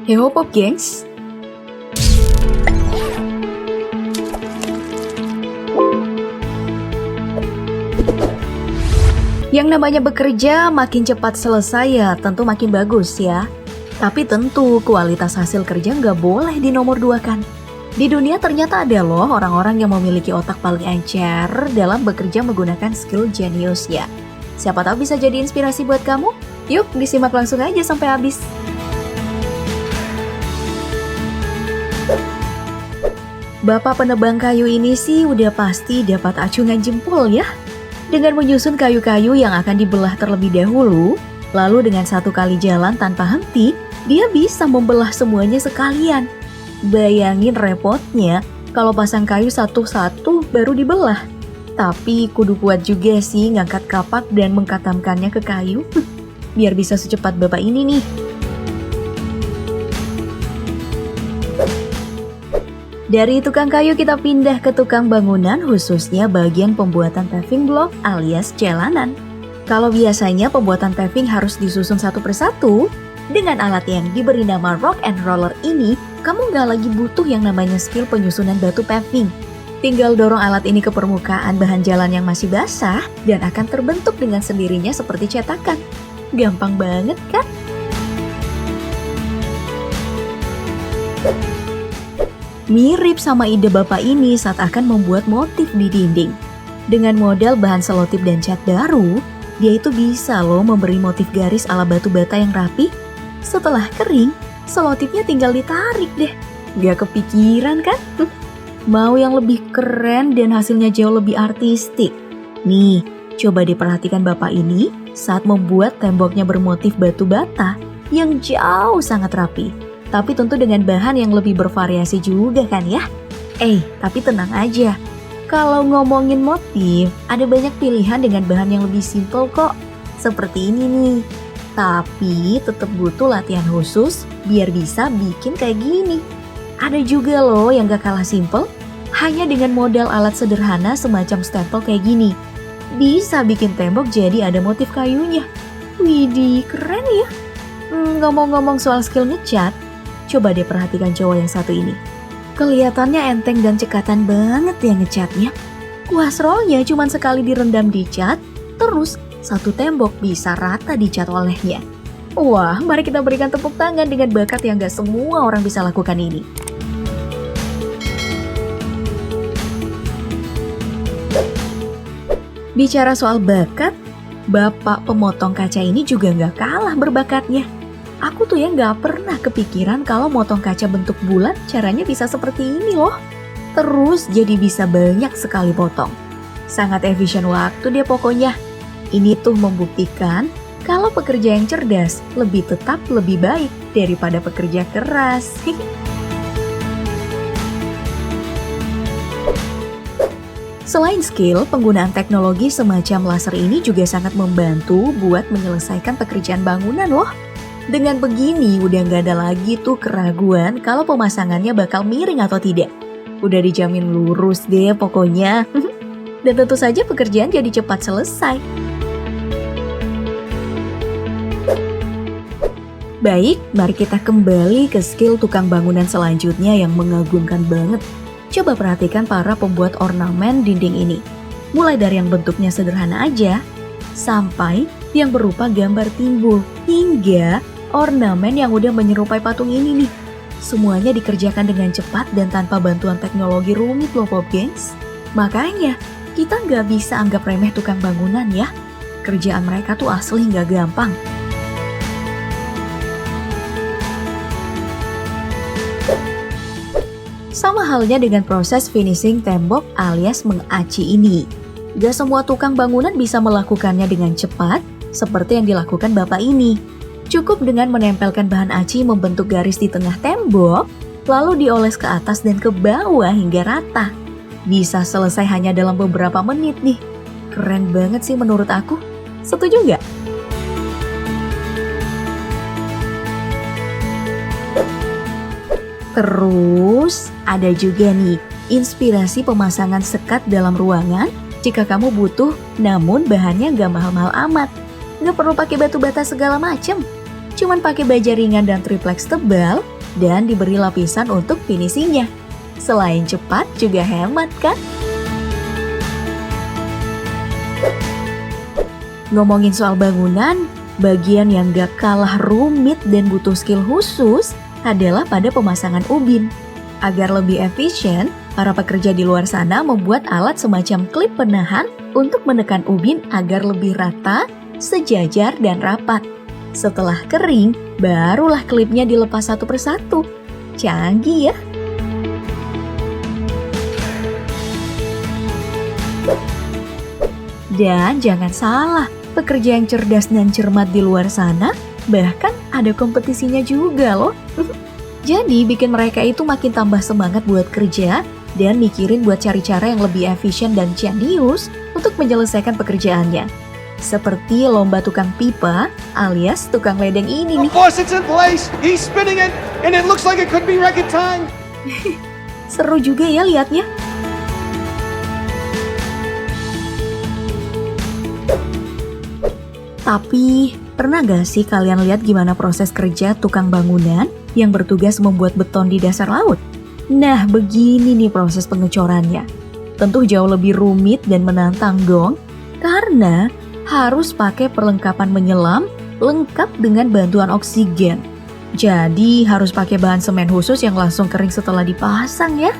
Heo Pop gengs. Yang namanya bekerja makin cepat selesai ya tentu makin bagus ya. Tapi tentu kualitas hasil kerja nggak boleh dinomorduakan. Di dunia ternyata ada loh orang-orang yang memiliki otak paling encer dalam bekerja menggunakan skill jeniusnya. Siapa tahu bisa jadi inspirasi buat kamu? Yuk disimak langsung aja sampai habis. Bapak penebang kayu ini sih udah pasti dapat acungan jempol ya. Dengan menyusun kayu-kayu yang akan dibelah terlebih dahulu, lalu dengan satu kali jalan tanpa henti, dia bisa membelah semuanya sekalian. Bayangin repotnya kalau pasang kayu satu-satu baru dibelah. Tapi kudu kuat juga sih ngangkat kapak dan mengkatamkannya ke kayu. Biar bisa secepat bapak ini nih. Dari tukang kayu kita pindah ke tukang bangunan, khususnya bagian pembuatan paving block alias jalanan. Kalau biasanya pembuatan paving harus disusun satu persatu, dengan alat yang diberi nama rock and roller ini, kamu nggak lagi butuh yang namanya skill penyusunan batu paving. Tinggal dorong alat ini ke permukaan bahan jalan yang masih basah dan akan terbentuk dengan sendirinya seperti cetakan. Gampang banget kan? Mirip sama ide bapak ini saat akan membuat motif di dinding. Dengan modal bahan selotip dan cat baru, dia itu bisa loh memberi motif garis ala batu bata yang rapi. Setelah kering, selotipnya tinggal ditarik deh. Gak kepikiran kan? Mau yang lebih keren dan hasilnya jauh lebih artistik. Nih, coba diperhatikan bapak ini saat membuat temboknya bermotif batu bata yang jauh sangat rapi. Tapi tentu dengan bahan yang lebih bervariasi juga kan ya? Tapi tenang aja. Kalau ngomongin motif, ada banyak pilihan dengan bahan yang lebih simpel kok. Seperti ini nih. Tapi tetap butuh latihan khusus biar bisa bikin kayak gini. Ada juga loh yang gak kalah simpel, hanya dengan modal alat sederhana semacam stempel kayak gini. Bisa bikin tembok jadi ada motif kayunya. Widih, keren ya. Ngomong-ngomong soal skill ngecat, coba deh perhatikan cowok yang satu ini. Kelihatannya enteng dan cekatan banget ya ngecatnya. Wasrolnya cuma sekali direndam di cat, terus satu tembok bisa rata dicat olehnya. Wah, mari kita berikan tepuk tangan dengan bakat yang gak semua orang bisa lakukan ini. Bicara soal bakat, bapak pemotong kaca ini juga gak kalah berbakatnya. Aku tuh ya gak pernah kepikiran kalau motong kaca bentuk bulat caranya bisa seperti ini loh. Terus jadi bisa banyak sekali potong. Sangat efisien waktu deh pokoknya. Ini tuh membuktikan kalau pekerja yang cerdas tetap lebih baik daripada pekerja keras. Selain skill, penggunaan teknologi semacam laser ini juga sangat membantu buat menyelesaikan pekerjaan bangunan loh. Dengan begini udah gak ada lagi tuh keraguan kalau pemasangannya bakal miring atau tidak. Udah dijamin lurus deh pokoknya. Dan tentu saja pekerjaan jadi cepat selesai. Baik, mari kita kembali ke skill tukang bangunan selanjutnya yang mengagumkan banget. Coba perhatikan para pembuat ornamen dinding ini. Mulai dari yang bentuknya sederhana aja, sampai yang berupa gambar timbul, hingga ornamen yang udah menyerupai patung ini nih. Semuanya dikerjakan dengan cepat dan tanpa bantuan teknologi rumit loh Pop gengs. Makanya, kita nggak bisa anggap remeh tukang bangunan ya. Kerjaan mereka tuh asli nggak gampang. Sama halnya dengan proses finishing tembok alias mengaci ini. Gak semua tukang bangunan bisa melakukannya dengan cepat seperti yang dilakukan bapak ini. Cukup dengan menempelkan bahan aci membentuk garis di tengah tembok, lalu dioles ke atas dan ke bawah hingga rata. Bisa selesai hanya dalam beberapa menit nih. Keren banget sih menurut aku. Setuju nggak? Terus ada juga nih inspirasi pemasangan sekat dalam ruangan jika kamu butuh namun bahannya gak mahal-mahal amat. Gak perlu pakai batu bata segala macem. Cuman pakai baja ringan dan triplex tebal dan diberi lapisan untuk finishingnya. Selain cepat juga hemat kan? Ngomongin soal bangunan, bagian yang gak kalah rumit dan butuh skill khusus adalah pada pemasangan ubin. Agar lebih efisien, para pekerja di luar sana membuat alat semacam klip penahan untuk menekan ubin agar lebih rata, sejajar, dan rapat. Setelah kering, barulah klipnya dilepas satu persatu. Canggih ya? Dan jangan salah, pekerja yang cerdas dan cermat di luar sana bahkan ada kompetisinya juga loh. Jadi bikin mereka itu makin tambah semangat buat kerja dan mikirin buat cari cara yang lebih efisien dan jenius untuk menyelesaikan pekerjaannya. Seperti lomba tukang pipa alias tukang ledeng ini nih. Boss, it's in place. He's spinning it and it looks like it could be record time. Seru juga ya liatnya. Tapi, pernah gak sih kalian lihat gimana proses kerja tukang bangunan yang bertugas membuat beton di dasar laut? Nah, begini nih proses pengecorannya. Tentu jauh lebih rumit dan menantang dong, karena harus pakai perlengkapan menyelam lengkap dengan bantuan oksigen. Jadi, harus pakai bahan semen khusus yang langsung kering setelah dipasang ya.